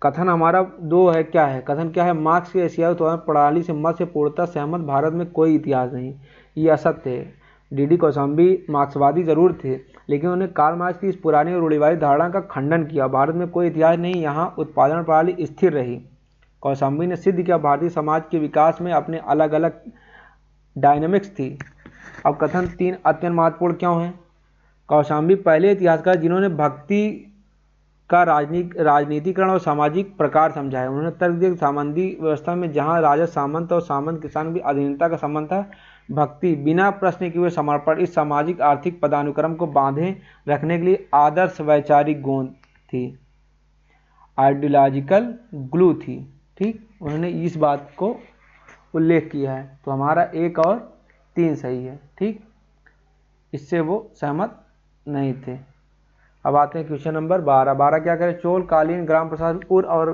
कथन हमारा 2 है, क्या है कथन? क्या है? मार्क्स की एशियाई उत्पादन प्रणाली से मत से पूर्णतः सहमत भारत में कोई इतिहास नहीं, ये असत्य है। डी कौशाम्बी मार्क्सवादी जरूर थे, लेकिन उन्होंने कार्ल मार्क्स की इस पुरानी और रूढ़िवादी धारणा का खंडन किया। भारत में कोई इतिहास नहीं, यहाँ उत्पादन प्रणाली स्थिर रही। कौशाम्बी ने सिद्ध किया भारतीय समाज के विकास में अपने अलग अलग डायनेमिक्स थी। अब कथन 3 अत्यंत महत्वपूर्ण क्यों है? कौशाम्बी पहले इतिहासकार जिन्होंने भक्ति का राजनीतिकरण और सामाजिक प्रकार समझाया। उन्होंने तर्क दिया सामंती व्यवस्था में जहां राजा सामंत और सामंत किसान की अधीनता का संबंध था, भक्ति बिना प्रश्न किए हुए समर्पण इस सामाजिक आर्थिक पदानुक्रम को बांधे रखने के लिए आदर्श वैचारिक गोंद थी, आइडियोलॉजिकल ग्लू थी। ठीक, उन्होंने इस बात को उल्लेख किया है। तो हमारा 1 और 3 सही है। ठीक, इससे वो सहमत नहीं थे। अब आते हैं क्वेश्चन नंबर 12। 12 क्या करें? चोलकालीन ग्राम प्रशासन उर और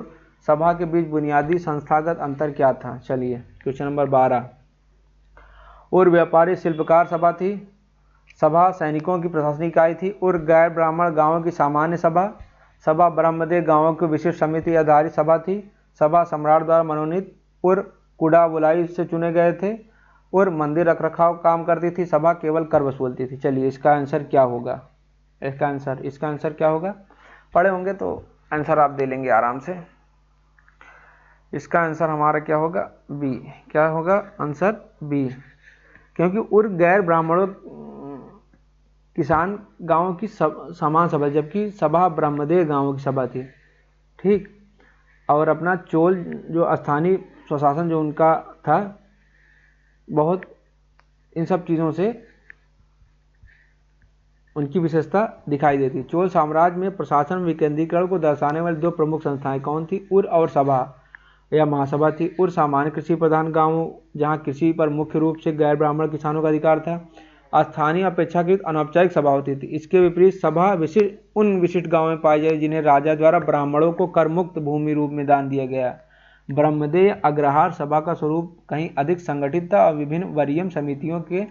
सभा के बीच बुनियादी संस्थागत अंतर क्या था? चलिए क्वेश्चन नंबर 12। उर व्यापारी शिल्पकार सभा थी, सभा सैनिकों की प्रशासनिक इकाई थी। उर गैर ब्राह्मण गांवों की सामान्य सभा, सभा ब्रह्मदेव गांवों की विशिष्ट समिति आधारित सभा थी। सभा सम्राट द्वारा मनोनीत उर कुडाबुलाई से चुने गए थे। उर मंदिर रखरखाव काम करती थी, सभा केवल कर वसूलती थी। चलिए इसका आंसर क्या होगा? इसका आंसर क्या होगा? पढ़े होंगे तो आंसर आप दे लेंगे आराम से। इसका आंसर हमारा क्या होगा? बी। क्या होगा आंसर? बी, क्योंकि उर गैर ब्राह्मणों किसान गांवों की समान सभा, जबकि सभा ब्रह्मदेव गांवों की सभा थी। ठीक, और अपना चोल जो स्थानीय स्वशासन जो उनका था, बहुत इन सब चीज़ों से उनकी विशेषता दिखाई देती। चोल साम्राज्य में प्रशासन विकेंद्रीकरण को दर्शाने वाली 2 प्रमुख संस्थाएं कौन थी? उर और सभा या महासभा थी। उर सामान्य कृषि प्रधान गांवों जहां कृषि पर मुख्य रूप से गैर ब्राह्मण किसानों का अधिकार था। स्थानीय अपेक्षाकृत अनौपचारिक सभा होती थी। इसके विपरीत सभा उन विशिष्ट गाँवों में पाई जाती जिन्हें राजा द्वारा ब्राह्मणों को कर मुक्त भूमि रूप में दान दिया गया। ब्रह्मदेव अग्रहार सभा का स्वरूप कहीं अधिक संगठित था और विभिन्न वरीयम समितियों के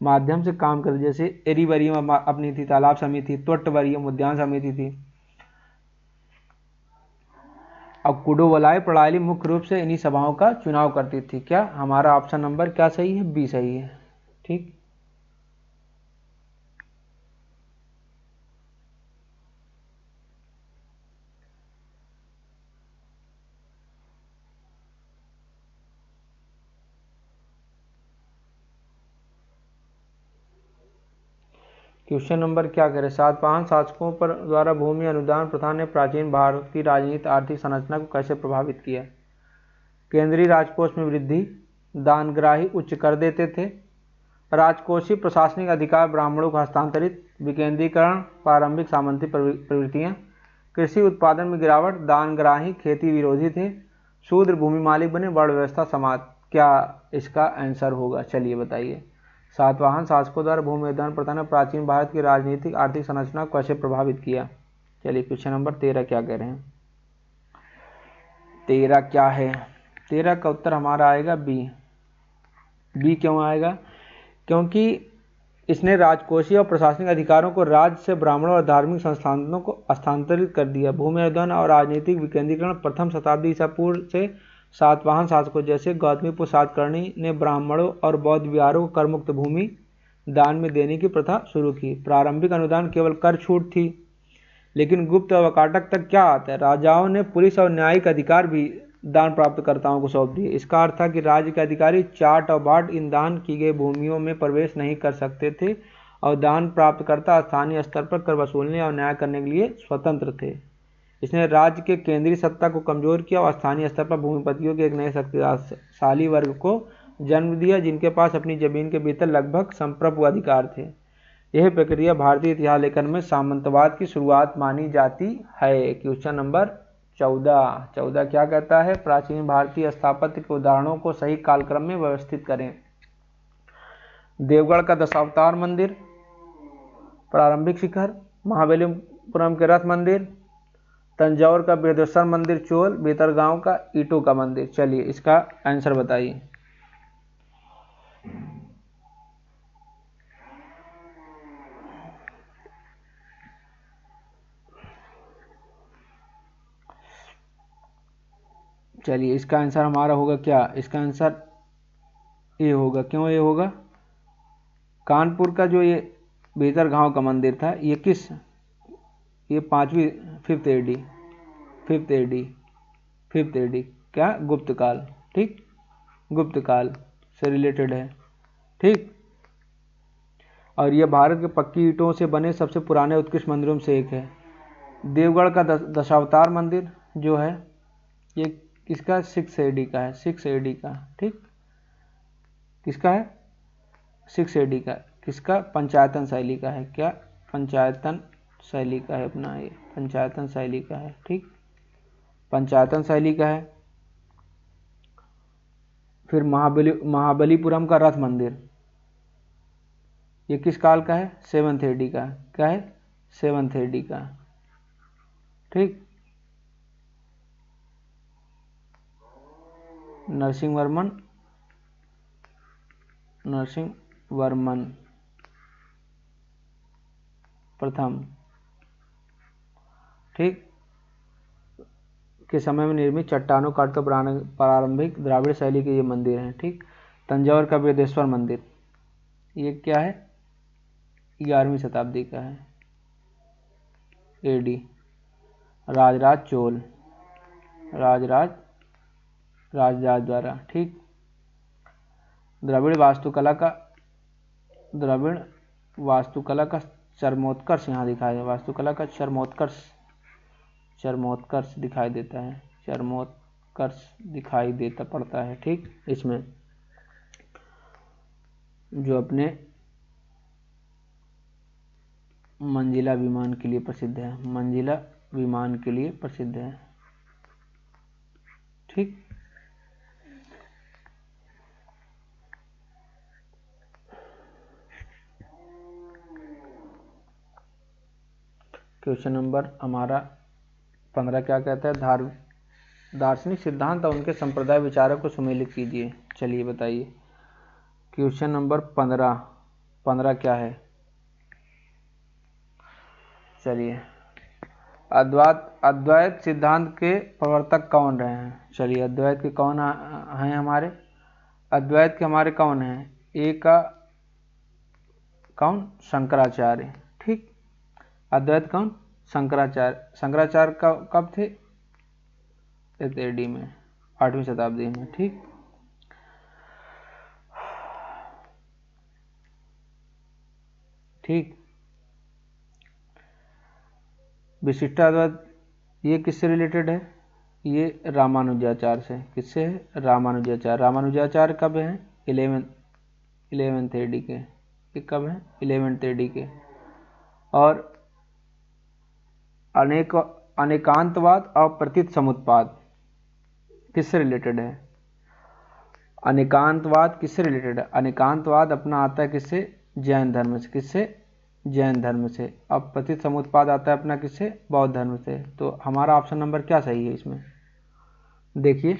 माध्यम से काम करते, जैसे एरी वरीयम अपनी थी, तालाब समिति, त्वट वरीयम उद्यान समिति थी। अब कुडोवलाई प्रणाली मुख्य रूप से इन्हीं सभाओं का चुनाव करती थी। क्या हमारा ऑप्शन नंबर क्या सही है? बी सही है। ठीक, क्वेश्चन नंबर क्या करें? सातवाहन शासकों पर द्वारा भूमि अनुदान प्रथा ने प्राचीन भारत की राजनीतिक आर्थिक संरचना को कैसे प्रभावित किया? केंद्रीय राजकोष में वृद्धि, दानग्राही उच्च कर देते थे, राजकोषीय प्रशासनिक अधिकार ब्राह्मणों को हस्तांतरित, विकेंद्रीकरण, प्रारंभिक सामंती प्रवृत्तियां, कृषि उत्पादन में गिरावट, दानग्राही खेती विरोधी थे, शूद्र भूमि मालिक बने, वर्ण व्यवस्था समाप्त। क्या इसका आंसर होगा? चलिए बताइए। सातवाहन शासकों द्वारा भूमि अधिग्रहण प्रथा ने प्राचीन भारत की राजनीतिक आर्थिक संरचना को कैसे प्रभावित किया। चलिए क्वेश्चन नंबर 13 क्या कह रहे हैं। 13 क्या है, 13 का उत्तर हमारा आएगा बी। बी क्यों आएगा, क्योंकि इसने राजकोषीय और प्रशासनिक अधिकारों को राज्य से ब्राह्मणों और धार्मिक संस्थानों को हस्तांतरित कर दिया। भूमि अधिग्रहण और राजनीतिक विकेंद्रीकरण प्रथम शताब्दी ईसा पूर्व से सातवाहन शासकों जैसे गौतमीपुत्र सातकर्णी ने ब्राह्मणों और बौद्ध विहारों को करमुक्त भूमि दान में देने की प्रथा शुरू की। प्रारंभिक अनुदान केवल कर छूट थी, लेकिन गुप्त और वकाटक तक क्या आता है, राजाओं ने पुलिस और न्यायिक अधिकार भी दान प्राप्तकर्ताओं को सौंप दिए। इसका अर्थ था कि राज्य के अधिकारी चाट और बाट इन दान की गई भूमियों में प्रवेश नहीं कर सकते थे और दान प्राप्तकर्ता स्थानीय स्तर पर कर वसूलने और न्याय करने के लिए स्वतंत्र थे। इसने राज्य के केंद्रीय सत्ता को कमजोर किया और स्थानीय स्तर पर भूमिपतियों के एक नए शक्तिशाली वर्ग को जन्म दिया, जिनके पास अपनी जमीन के भीतर लगभग संप्रभु अधिकार थे। यह प्रक्रिया भारतीय इतिहास लेखन में सामंतवाद की शुरुआत मानी जाती है। क्वेश्चन नंबर 14 क्या कहता है, प्राचीन भारतीय स्थापत्य के उदाहरणों को सही कालक्रम में व्यवस्थित करें। देवगढ़ का दशावतार मंदिर, प्रारंभिक शिखर, महाबलीपुरम के रथ मंदिर, तंजौर का बृहदेश्वर मंदिर चोल, भीतरगांव का ईंटों का मंदिर। चलिए इसका आंसर बताइए। चलिए इसका आंसर हमारा होगा क्या, इसका आंसर ये होगा। क्यों ये होगा, कानपुर का जो ये भीतरगांव का मंदिर था ये किस, ये 5वीं 5th AD क्या, गुप्त काल, ठीक, गुप्त काल से रिलेटेड है, ठीक। और यह भारत के पक्की ईंटों से बने सबसे पुराने उत्कृष्ट मंदिरों में से एक है। देवगढ़ का दशावतार मंदिर जो है ये किसका, 6 AD का है, 6 AD का, ठीक, किसका है, 6 AD का, किसका, पंचायतन शैली का है। क्या, पंचायतन शैली का है अपना, ये पंचायतन शैली का है, ठीक, पंचायतन शैली का है। फिर महाबलीपुरम का रथ मंदिर ये किस काल का है, 7th AD का, क्या है, 7th AD का, ठीक। नरसिंह वर्मन प्रथम, ठीक, के समय में निर्मित चट्टानों काट कर प्रारंभिक द्राविड़ शैली के ये मंदिर हैं, ठीक। तंजौर का बृहदेश्वर मंदिर ये क्या है, 11वीं शताब्दी का है, AD। राजराज चोल, राजराज द्वारा, ठीक। द्रविड़ वास्तुकला का चरमोत्कर्ष यहाँ दिखाया है, वास्तुकला का चरमोत्कर्ष दिखाई देता है, चरमोत्कर्ष दिखाई देता पड़ता है, ठीक। इसमें जो अपने मंजिला विमान के लिए प्रसिद्ध है, मंजिला विमान के लिए प्रसिद्ध है, ठीक। क्वेश्चन नंबर हमारा 15 क्या कहता है, दार्शनिक सिद्धांत और उनके संप्रदाय विचारों को सुमेलित कीजिए। चलिए बताइए। क्वेश्चन नंबर 15 क्या है, चलिए अद्वैत सिद्धांत के प्रवर्तक कौन रहे हैं। चलिए अद्वैत के कौन हैं हमारे, अद्वैत के हमारे कौन हैं, एक का कौन, शंकराचार्य, ठीक। अद्वैत कौन, शंकराचार्य का कब थे, 8th AD में, 8वीं शताब्दी में, ठीक। ठीक, विशिष्टाद्वैत ये किससे रिलेटेड है, ये रामानुजाचार्य से, किससे है, रामानुजाचार्य कब है, 11th AD के, ये कब है, 11th AD के। और अनेकांतवाद और प्रतीत समुत्पाद किससे रिलेटेड है, अनेकांतवाद किससे रिलेटेड है? अनेकांतवाद अपना आता है किससे? जैन धर्म से। किससे? जैन धर्म से। अब पतित समुत्पाद आता है अपना किससे? बौद्ध धर्म से। तो हमारा ऑप्शन नंबर क्या सही है इसमें? देखिए,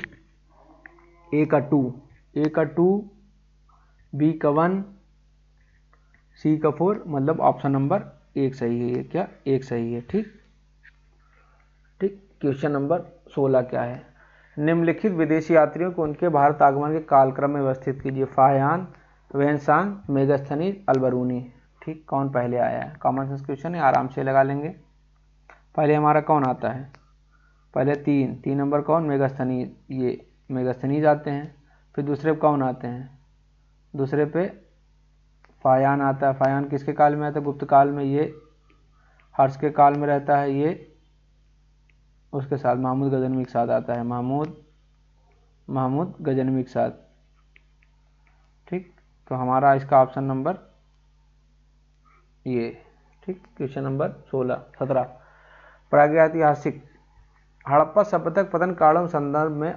ए का 2, बी का 1, सी का 4, मतलब ऑप्शन नंबर 1 सही है। ये क्या? 1 सही है। ठीक। क्वेश्चन नंबर 16 क्या है? निम्नलिखित विदेशी यात्रियों को उनके भारत आगमन के कालक्रम में व्यवस्थित कीजिए। फाहियान, वेनसांग, मेगास्थनीज, अल्बरूनी। ठीक, कौन पहले आया है? कॉमन सेंस क्वेश्चन है, आराम से लगा लेंगे। पहले हमारा कौन आता है? पहले 3 नंबर कौन? मेगास्थनीज। ये मेगास्थनीज आते हैं। फिर दूसरे पे कौन आते हैं? दूसरे पे फाहियान आता है। फाहियान किसके काल में आता है? गुप्त काल में। ये हर्ष के काल में रहता है। ये उसके साथ महमूद गजनवी के साथ आता है। महमूद गजनवी के साथ। ठीक, तो हमारा इसका ऑप्शन नंबर ये। ठीक, क्वेश्चन नंबर 17 प्रागैतिहासिक हड़प्पा सभ्यता के पतन कालों संदर्भ में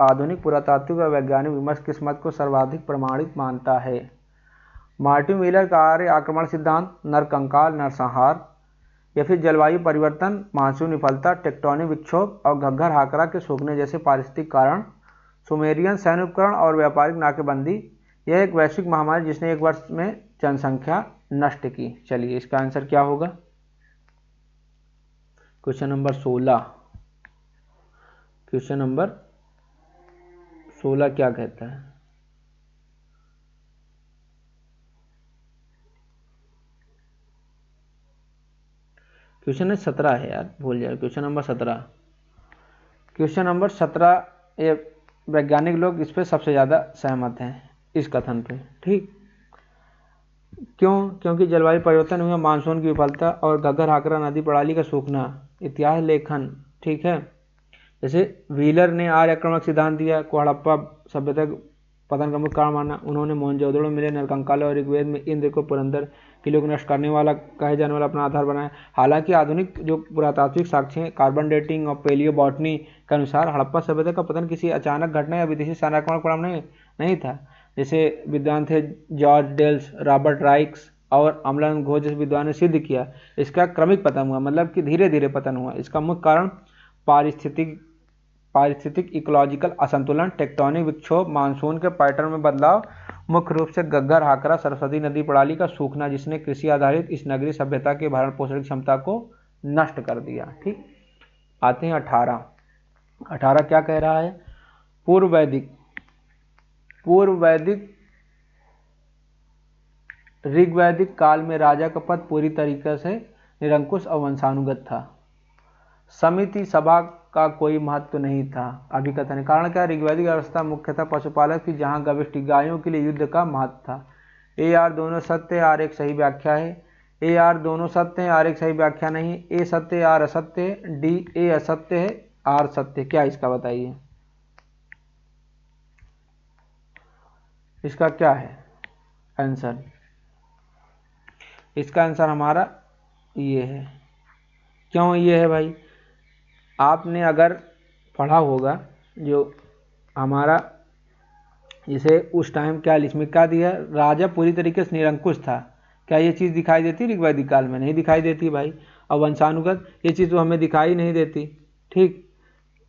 आधुनिक पुरातात्विक व वैज्ञानिक विमर्श किस मत को सर्वाधिक प्रमाणित मानता है? मार्टिन व्हीलर का आर्य आक्रमण सिद्धांत, नरकंकाल नरसंहार, या फिर जलवायु परिवर्तन, मानसून विफलता, टेक्टोनिक विक्षोभ और घग्गर हाकरा के सूखने जैसे पारिस्थितिक कारण, सुमेरियन सैन्य उपकरण और व्यापारिक नाकेबंदी, यह एक वैश्विक महामारी जिसने एक वर्ष में जनसंख्या नष्ट की। चलिए, इसका आंसर क्या होगा? Question number 16। क्वेश्चन नंबर 16 क्या कहता है? क्वेश्चन 17 है यार, भूल जाए। Question number 17। क्वेश्चन नंबर 17, ये वैज्ञानिक लोग इस पे सबसे ज़्यादा सहमत हैं, इस कथन पे। ठीक, क्यों? क्योंकि जलवायु परिवर्तन हुआ, मानसून की विफलता और घग्गर हाकरा नदी प्रणाली का सूखना, इतिहास लेखन। ठीक है, जैसे व्हीलर ने आर्य आक्रमण सिद्धांत दिया को हड़प्पा सभ्यता पतन का मुख्य कारण माना। उन्होंने मोहनजोदड़ो मिले नरकंकाल और ऋग्वेद में इंद्र को पुरंदर किलो को नष्ट करने वाला कहे जाने वाला अपना आधार बनाया। हालांकि आधुनिक जो पुरातात्विक साक्ष्य हैं, कार्बन डेटिंग और पेलियो बॉटनी के अनुसार हड़प्पा सभ्यता का पतन किसी अचानक घटना या विदेशी सैन्य आक्रमण परिणाम नहीं था। जैसे विद्वान थे जॉर्ज डेल्स, रॉबर्ट राइक्स और अमलन घोष जैसे विद्वान ने सिद्ध किया, इसका क्रमिक पतन हुआ, मतलब कि धीरे धीरे पतन हुआ। इसका मुख्य कारण पारिस्थितिक इकोलॉजिकल असंतुलन, टेक्टोनिक विक्षोभ, मानसून के पैटर्न में बदलाव, मुख्य रूप से घग्गर हाकरा सरस्वती नदी प्रणाली का सूखना, जिसने कृषि आधारित इस नगरीय सभ्यता के भरण पोषण की क्षमता को नष्ट कर दिया। ठीक, आते हैं 18 क्या कह रहा है? पूर्व वैदिक ऋग्वैदिक काल में राजा का पद पूरी तरीके से निरंकुश और वंशानुगत था। समिति सभा का कोई महत्व नहीं था। अभिकथन कारण क्या? ऋग्वैदिक व्यवस्था मुख्यतः पशुपालक थी, जहां गविष्ट गायों के लिए युद्ध का महत्व था। ए आर दोनों सत्य है, आर एक सही व्याख्या है। ए आर दोनों सत्य है, आर एक सही व्याख्या नहीं। ए सत्य है, आर असत्य है। डी ए असत्य है, आर सत्य। क्या इसका बताइए? इसका क्या है आंसर? इसका आंसर हमारा ये है। क्यों ये है भाई? आपने अगर पढ़ा होगा जो हमारा, इसे उस टाइम क्या इसमें क्या दिया? राजा पूरी तरीके से निरंकुश था। क्या ये चीज़ दिखाई देती ऋग्वैदिक काल में? नहीं दिखाई देती भाई। और वंशानुगत, ये चीज़ तो हमें दिखाई नहीं देती। ठीक,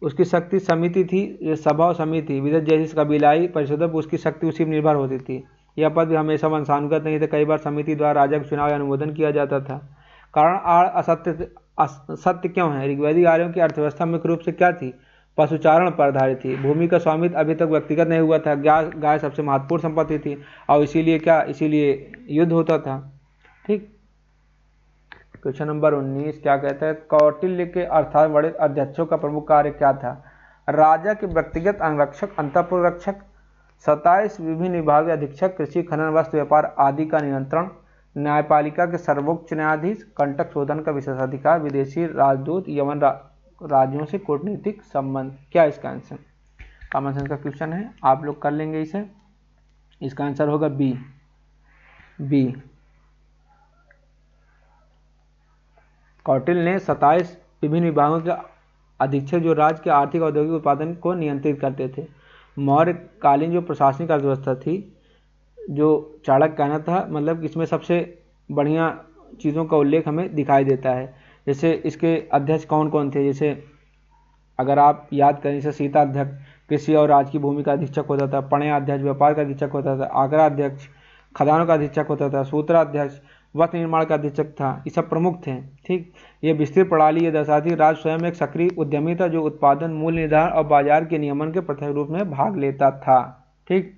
उसकी शक्ति समिति थी, ये सभा और समिति विदत जैसी कबीलाई परिषदों पर उसकी शक्ति उसी पर निर्भर होती थी। यह पद भी हमेशा वंशानुगत नहीं थे, कई बार समिति द्वारा राजा का चुनाव या अनुमोदन किया जाता था। कारण आड़ सत्य क्यों है? ऋग्वैदिक आर्यों की अर्थव्यवस्था मुख्य रूप से क्या थी? पशुचारण पर आधारित थी। भूमि का स्वामित्व अभी तक व्यक्तिगत नहीं हुआ था। गाय सबसे महत्वपूर्ण संपत्ति थी, और इसीलिए क्या? इसीलिए युद्ध होता था। ठीक, क्वेश्चन नंबर 19 क्या कहता है? कौटिल्य के अर्थात बड़े अध्यक्षों का प्रमुख कार्य क्या था? राजा के व्यक्तिगत अंगरक्षक, अंतःपुर रक्षक, 27 विभिन्न विभाग अधीक्षक, कृषि खनन वस्त्र व्यापार आदि का नियंत्रण, न्यायपालिका के सर्वोच्च न्यायाधीश, कंटक शोधन का विशेषाधिकार, विदेशी राजदूत, यवन राज्यों से कूटनीतिक संबंध। क्या इसका आंसर? कॉमन सेंस का क्वेश्चन है, आप लोग कर लेंगे इसे। इसका आंसर होगा बी। कौटिल्य ने 27 विभिन्न विभागों के अधीक्षक जो राज्य के आर्थिक औद्योगिक उत्पादन को नियंत्रित करते थे। मौर्यकालीन जो प्रशासनिक अर्थव्यवस्था थी, जो चाणक्य कहना था, मतलब इसमें सबसे बढ़िया चीज़ों का उल्लेख हमें दिखाई देता है। जैसे इसके अध्यक्ष कौन कौन थे, जैसे अगर आप याद करें, जैसे सीता अध्यक्ष कृषि और राज की भूमि का अधीक्षक होता था, पणया अध्यक्ष व्यापार का अधीक्षक होता था, आगरा अध्यक्ष खदानों का अधीक्षक होता था, सूत्रा अध्यक्ष वस्त्र निर्माण का अधीक्षक था। ये सब प्रमुख थे। ठीक, ये विस्तृत प्रणाली ये दर्शाती राज्य स्वयं एक सक्रिय उद्यमी था जो उत्पादन, मूल्य निर्धारण और बाजार के नियमन के प्रत्यक्ष रूप में भाग लेता था। ठीक,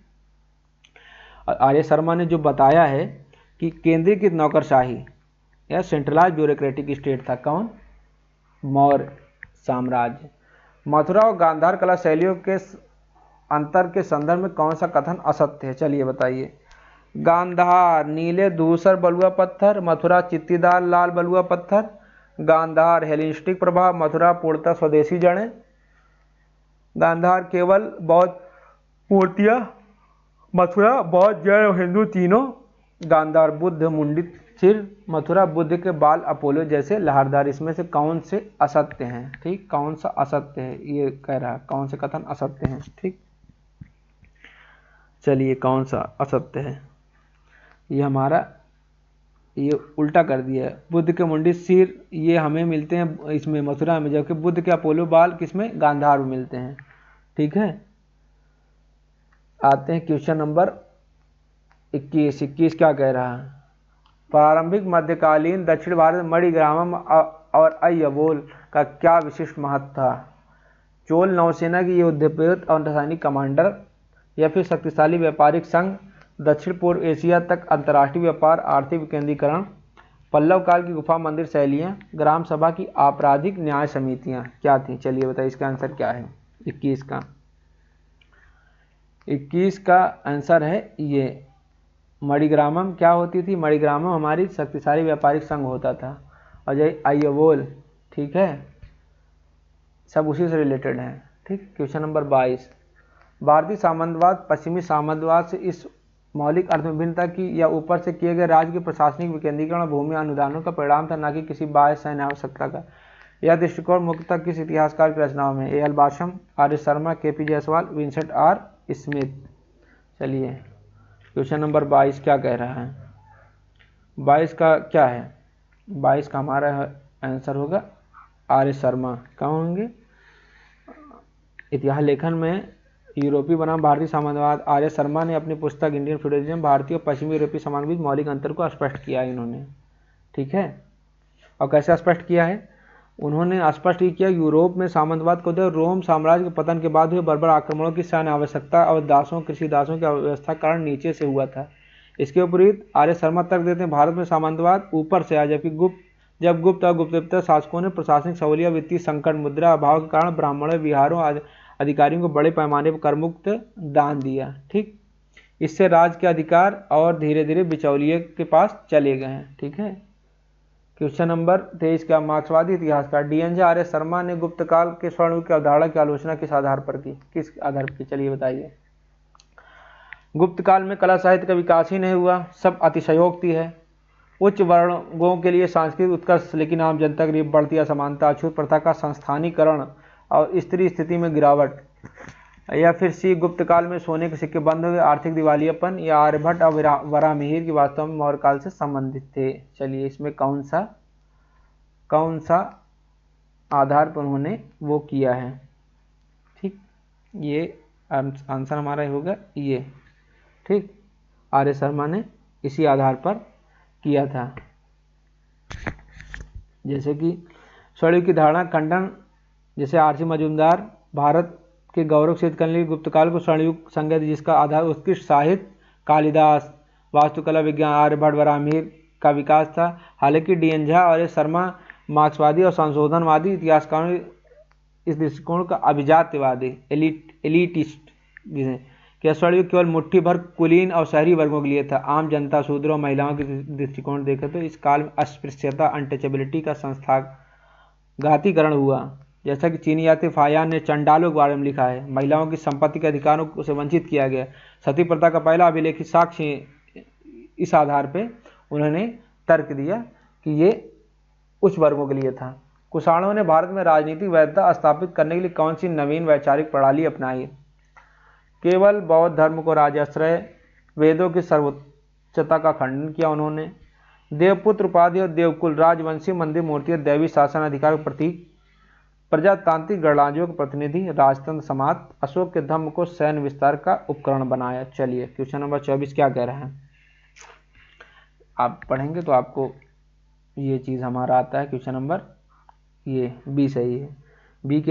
आर्य शर्मा ने जो बताया है कि केंद्रीकृत नौकरशाही या सेंट्रलाइज ब्यूरोक्रेटिक स्टेट था, कौन? मौर्य साम्राज्य। मथुरा और गांधार कला शैलियों के अंतर के संदर्भ में कौन सा कथन असत्य है? चलिए बताइए। गांधार नीले धूसर बलुआ पत्थर, मथुरा चित्तीदार लाल बलुआ पत्थर। गांधार हेलेनिस्टिक प्रभाव, मथुरा पूर्णतः स्वदेशी जड़ें। गांधार केवल बौद्ध मूर्तियां, मथुरा बौद्ध जैन और हिंदू तीनों। गांधार बुद्ध मुंडित सिर, मथुरा बुद्ध के बाल अपोलो जैसे लहरदार। इसमें से कौन से असत्य हैं? ठीक, कौन सा असत्य है ये कह रहा है, कौन से कथन असत्य हैं? ठीक, चलिए कौन सा असत्य है? ये हमारा ये उल्टा कर दिया है। बुद्ध के मुंडित सिर ये हमें मिलते हैं इसमें मथुरा में, जबकि बुद्ध के अपोलो बाल किसमें? गांधार में मिलते हैं। ठीक है, आते हैं क्वेश्चन नंबर 21। 21 क्या कह रहा है? प्रारंभिक मध्यकालीन दक्षिण भारत में मणिग्रामम और अय्यवोल का क्या विशिष्ट महत्व था? चोल नौसेना की युद्धपोत और रासायनिक कमांडर, या फिर शक्तिशाली व्यापारिक संघ, दक्षिण पूर्व एशिया तक अंतर्राष्ट्रीय व्यापार, आर्थिक विकेंद्रीकरण, पल्लव काल की गुफा मंदिर शैलियाँ, ग्राम सभा की आपराधिक न्याय समितियाँ क्या थी? चलिए बताइए इसका आंसर क्या है 21 का। 21 का आंसर है ये मणिग्रामम। क्या होती थी? मणिग्रामम हमारी शक्तिशाली व्यापारिक संघ होता था। और जय अय्यवोल, ठीक है, सब उसी से रिलेटेड है। ठीक, क्वेश्चन नंबर 22। भारतीय सामंतवाद पश्चिमी सामंतवाद से इस मौलिक अर्थ में भिन्न था कि यह ऊपर से किए गए राज्य के प्रशासनिक विकेंद्रीकरण और भूमि अनुदानों का परिणाम था, न कि किसी बाह्य सैन्य आवश्यकता का। यह दृष्टिकोण मुख्यतः किस इतिहासकार की रचनाओं में? A L Basham, R S Sharma, K P Jayaswal, Vincent R Smith. चलिए क्वेश्चन नंबर 22 क्या कह रहा है? 22 का क्या है? 22 का हमारा आंसर होगा आर एस शर्मा। कहाँ होंगे? इतिहास लेखन में यूरोपीय बनाम भारतीय सामंतवाद। आर एस शर्मा ने अपनी पुस्तक इंडियन फ्यूडलिज्म भारतीय और पश्चिमी यूरोपीय समाज बीच मौलिक अंतर को स्पष्ट किया इन्होंने। ठीक है, और कैसे स्पष्ट किया है? उन्होंने स्पष्ट किया यूरोप में सामंतवाद को रोम साम्राज्य के पतन के बाद हुए बर्बर आक्रमणों की सैन्य आवश्यकता और दासों कृषि दासों की अव्यवस्था कारण नीचे से हुआ था। इसके विपरीत आर्य शर्मा तर्क देते हैं भारत में सामंतवाद ऊपर से आया, जबकि जब गुप्त और गुप्तेतर शासकों ने प्रशासनिक सहूलियत, वित्तीय संकट, मुद्रा अभाव के कारण ब्राह्मणों, विहारों अधिकारियों को बड़े पैमाने पर करमुक्त दान दिया। ठीक, इससे राज्य के अधिकार और धीरे धीरे बिचौलिए के पास चले गए हैं। ठीक है, क्वेश्चन नंबर 23 का मार्क्सवादी इतिहासकार डी.एन.जे. आर्य शर्मा ने गुप्त काल के स्वर्ण युग की अवधारणा की आलोचना किस आधार पर की? किस आधार पर की? चलिए बताइए। गुप्त काल में कला साहित्य का विकास ही नहीं हुआ, सब अतिशयोक्ति है। उच्च वर्गों के लिए सांस्कृतिक उत्कर्ष, लेकिन आम जनता के लिए बढ़ती असमानता, अछूत प्रथा का संस्थानीकरण और स्त्री स्थिति में गिरावट। या फिर सी, गुप्त काल में सोने के सिक्के बंद हो गए, आर्थिक दिवालियापन। या आर्यभट्ट और वराहमिहिर की वास्तव में मौर्य काल से संबंधित थे। चलिए इसमें कौन सा आधार पर उन्होंने वो किया है? ठीक, ये आंसर हमारा होगा ये। ठीक, आर्य शर्मा ने इसी आधार पर किया था। जैसे कि स्वर्ण की धारणा खंडन, जैसे आर.सी. मजूमदार भारत के गौरव सिद्ध करने के लिए गुप्त काल को स्वर्णयुग संज्ञा दी, जिसका आधार उत्कृष्ट साहित्य, कालिदास, वास्तुकला, विज्ञान, आर्यभट्ट, वराहमिहिर का विकास था। हालांकि डी.एन. झा और शर्मा मार्क्सवादी और संशोधनवादी इतिहासकारों ने इस दृष्टिकोण का अभिजात्यवादी एलिटिस्ट जिसे कि स्वर्णयुग केवल मुट्ठी भर कुलीन और शहरी वर्गों के लिए था। आम जनता, शूद्रों और महिलाओं के दृष्टिकोण देखें तो इस काल में अस्पृश्यता, अनटचेबिलिटी का संस्थागतीकरण हुआ। जैसा कि चीनी यात्री फायान ने चंडालों के बारे में लिखा है, महिलाओं की संपत्ति के अधिकारों से वंचित किया गया। सती प्रथा का पहला अभिलेखित साक्ष्य इस आधार पर उन्होंने तर्क दिया कि ये उच्च वर्गों के लिए था। कुषाणों ने भारत में राजनीतिक वैधता स्थापित करने के लिए कौन सी नवीन वैचारिक प्रणाली अपनाई? केवल बौद्ध धर्म को राजाश्रय, वेदों की सर्वोच्चता का खंडन किया उन्होंने। देवपुत्र उपाधि और देवकुल, राजवंशी मंदिर मूर्तियां दैवी शासन अधिकार का प्रतीक, प्रजातांत्रिक गणराज्यों के प्रतिनिधि, राजतंत्र समाज, अशोक के धर्म को सैन्य विस्तार का उपकरण बनाया। चलिए क्वेश्चन नंबर 24 क्या कह रहे हैं, आप पढ़ेंगे तो आपको ये चीज़ हमारा आता है। क्वेश्चन नंबर ये बी सही है। बी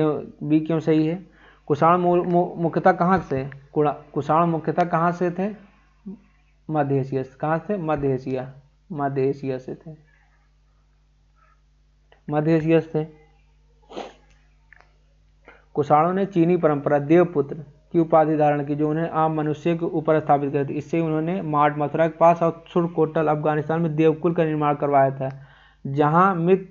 क्यों सही है? कुषाण मुख्यतः कहाँ से, कुषाण मुख्यतः कहाँ से थे? मध्य एशिया। कहाँ से? मध्य एशिया। मध्य एशिया से थे, मध्य एशिया से। कुषाणों ने चीनी परंपरा देवपुत्र की उपाधि धारण की, जो उन्हें आम मनुष्य के ऊपर स्थापित कर दी। इससे उन्होंने मार्ड मथुरा के पास और सुरकोटल अफगानिस्तान में देवकुल का निर्माण करवाया था, जहां मृत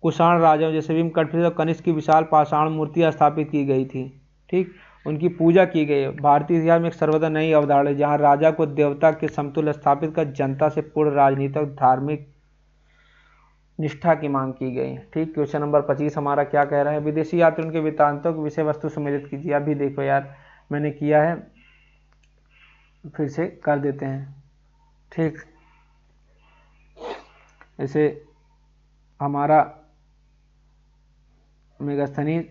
कुषाण राजाओं जैसे भीम, कठपुतली और कनिष्क की विशाल पाषाण मूर्तियां स्थापित की गई थी। ठीक, उनकी पूजा की गई। भारतीय इतिहास में एक सर्वदा नई अवधारणा है, जहाँ राजा को देवता के समतुल्य स्थापित कर जनता से पूर्ण राजनीतिक धार्मिक निष्ठा की मांग की गई। ठीक, क्वेश्चन नंबर 25 हमारा क्या कह रहा है? विदेशी यात्रियों के वृत्तांतों की विषय वस्तु सम्मिलित कीजिए। अभी देखो यार, मैंने किया है, फिर से कर देते हैं। ठीक, जैसे हमारा मेगास्थनीज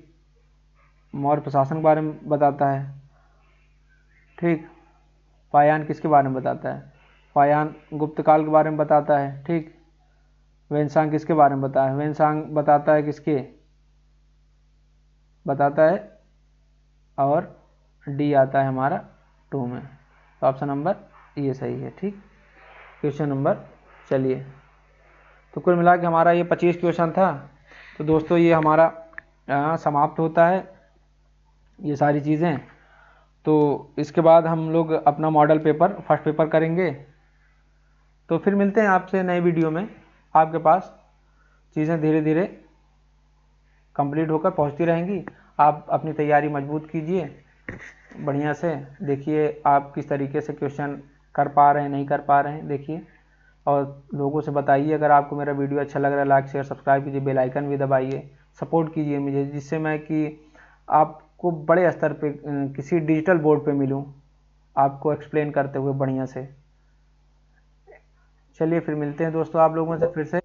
मौर्य प्रशासन के बारे में बताता है। ठीक, पायान किसके बारे में बताता है? पायान गुप्त काल के बारे में बताता है। ठीक, वेनसांग किसके बारे में बताया है? वेनसांग बताता है किसके, बताता है, और डी आता है हमारा 2 में, तो ऑप्शन नंबर ये सही है। ठीक, क्वेश्चन नंबर, चलिए, तो कुल मिला के हमारा ये 25 क्वेश्चन था। तो दोस्तों ये हमारा समाप्त होता है ये सारी चीज़ें। तो इसके बाद हम लोग अपना मॉडल पेपर, फर्स्ट पेपर करेंगे। तो फिर मिलते हैं आपसे नए वीडियो में। आपके पास चीज़ें धीरे धीरे कंप्लीट होकर पहुंचती रहेंगी। आप अपनी तैयारी मजबूत कीजिए, बढ़िया से देखिए आप किस तरीके से क्वेश्चन कर पा रहे हैं, नहीं कर पा रहे हैं, देखिए, और लोगों से बताइए। अगर आपको मेरा वीडियो अच्छा लग रहा है, लाइक शेयर सब्सक्राइब कीजिए, बेल आइकन भी दबाइए, सपोर्ट कीजिए मुझे, जिससे मैं कि आपको बड़े स्तर पे किसी डिजिटल बोर्ड पे मिलूं, आपको एक्सप्लेन करते हुए बढ़िया से। चलिए फिर मिलते हैं दोस्तों आप लोगों से फिर से